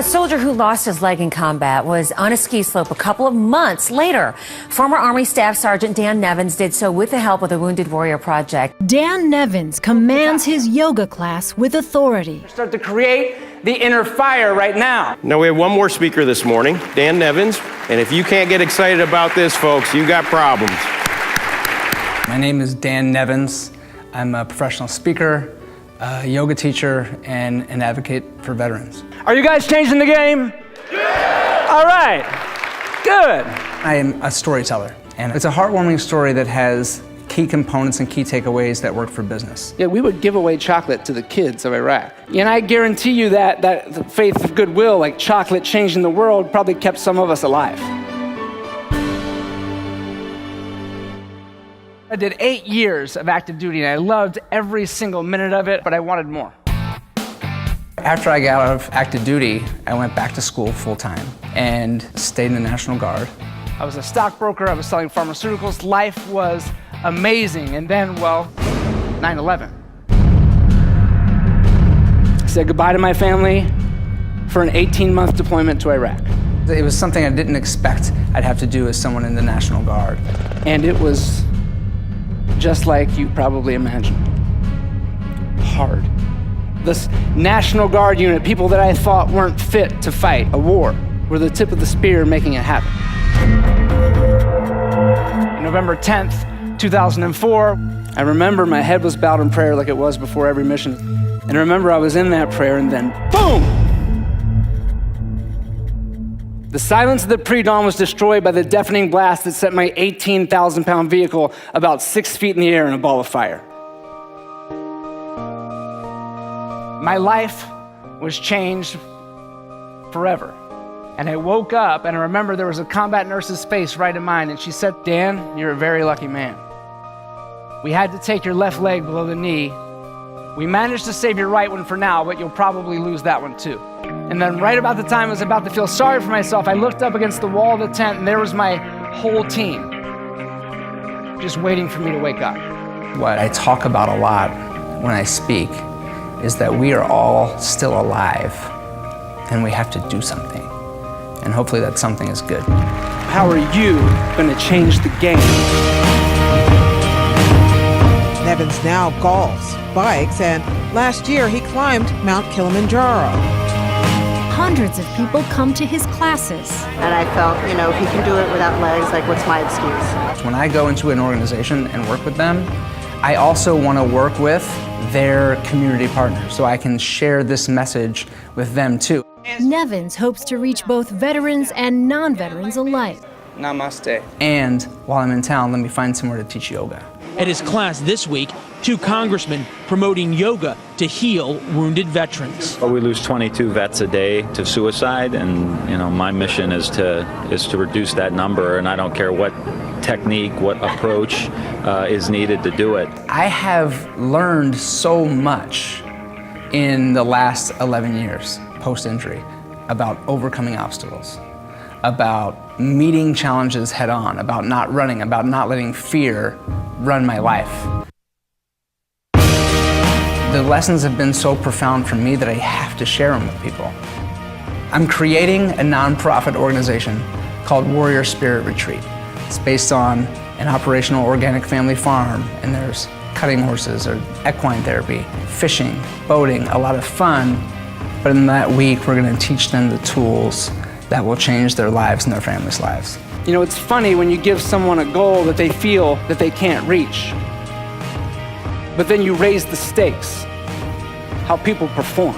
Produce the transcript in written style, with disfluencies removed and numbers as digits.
A soldier who lost his leg in combat was on a ski slope a couple of months later. Former Army Staff Sergeant Dan Nevins did so with the help of the Wounded Warrior Project. Dan Nevins commands his yoga class with authority. Start to create the inner fire right now. Now we have one more speaker this morning, Dan Nevins, and if you can't get excited about this, folks, you got problems. My name is Dan Nevins. I'm a professional speaker, a yoga teacher, and an advocate for veterans. Are you guys changing the game? Yeah! All right, good. I am a storyteller, and it's a heartwarming story that has key components and key takeaways that work for business. Yeah, we would give away chocolate to the kids of Iraq. And I guarantee you that the faith of goodwill, like chocolate changing the world, probably kept some of us alive. I did 8 years of active duty, and I loved every single minute of it, but I wanted more. After I got out of active duty, I went back to school full-time and stayed in the National Guard. I was a stockbroker, I was selling pharmaceuticals, life was amazing, and then, well, 9/11. I said goodbye to my family for an 18-month deployment to Iraq. It was something I didn't expect I'd have to do as someone in the National Guard. And it was just like you probably imagined. Hard. This National Guard unit, people that I thought weren't fit to fight a war, were the tip of the spear making it happen. November 10th, 2004, I remember my head was bowed in prayer like it was before every mission. And I remember I was in that prayer and then, boom! The silence of the pre-dawn was destroyed by the deafening blast that set my 18,000-pound vehicle about 6 feet in the air in a ball of fire. My life was changed forever. And I woke up and I remember there was a combat nurse's face right in mine, and she said, "Dan, you're a very lucky man. We had to take your left leg below the knee. We managed to save your right one for now, but you'll probably lose that one too." And then right about the time I was about to feel sorry for myself, I looked up against the wall of the tent and there was my whole team just waiting for me to wake up. What I talk about a lot when I speak is that we are all still alive and we have to do something. And hopefully that something is good. How are you going to change the game? Nevins now golfs, bikes, and last year he climbed Mount Kilimanjaro. Hundreds of people come to his classes. And I felt, if he can do it without legs, like, what's my excuse? When I go into an organization and work with them, I also want to work with their community partners so I can share this message with them too. Nevins hopes to reach both veterans and non-veterans alike. Namaste. And while I'm in town, let me find somewhere to teach yoga. At his class this week, 2 congressmen promoting yoga to heal wounded veterans. Well, we lose 22 vets a day to suicide, and my mission is to reduce that number, and I don't care what technique, what approach is needed to do it. I have learned so much in the last 11 years post-injury about overcoming obstacles, about meeting challenges head on, about not running, about not letting fear run my life. The lessons have been so profound for me that I have to share them with people. I'm creating a nonprofit organization called Warrior Spirit Retreat. It's based on an operational organic family farm, and there's cutting horses or equine therapy, fishing, boating, a lot of fun. But in that week, we're going to teach them the tools that will change their lives and their families' lives. It's funny when you give someone a goal that they feel that they can't reach, but then you raise the stakes, how people perform.